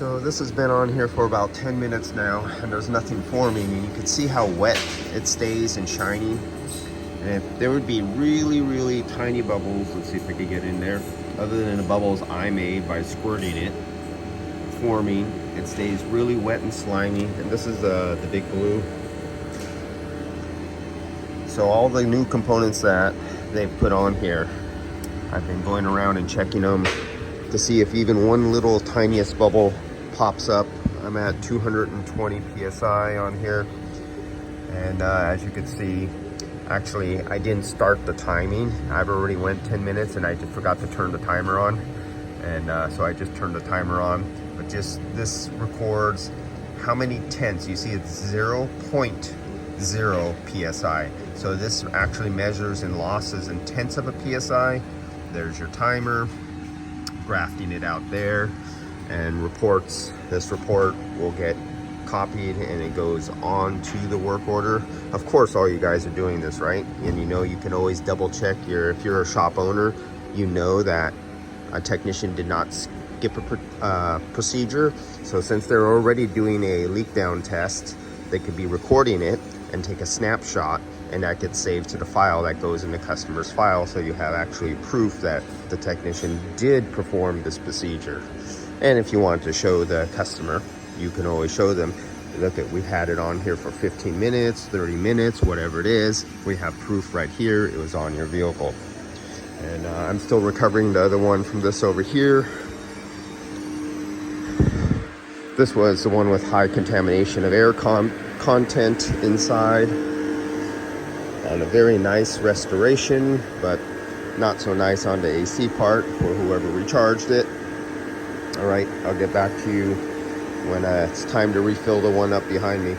So this has been on here for about 10 minutes now, and there's nothing forming, and you can see how wet it stays and shiny. And if there would be really tiny bubbles, let's see if I can get in there, other than the bubbles I made by squirting it, forming, it stays really wet and slimy. And this is the big blue. So all the new components that they've put on here, I've been going around and checking them to see if even one little tiniest bubble pops up. I'm at 220 psi on here, and as you can see, actually I didn't start the timing. I've already went 10 minutes and I just forgot to turn the timer on, and so I just turned the timer on. But just this records how many tenths. You see it's 0.0 psi, so this actually measures in losses in tenths of a psi. There's your timer, grafting it out there, and reports. This report will get copied and it goes on to the work order. Of course, all you guys are doing this, right? And you know, you can always double check if you're a shop owner, you know that a technician did not skip a procedure. So since they're already doing a leak down test, they could be recording it and take a snapshot, and that gets saved to the file that goes in the customer's file, so you have actually proof that the technician did perform this procedure. And if you want to show the customer, you can always show them, look, we've had it on here for 15 minutes, 30 minutes, whatever it is. We have proof right here, it was on your vehicle. And I'm still recovering the other one from this over here. This was the one with high contamination of air content inside. And a very nice restoration, but not so nice on the AC part for whoever recharged it. All right, I'll get back to you when it's time to refill the one up behind me.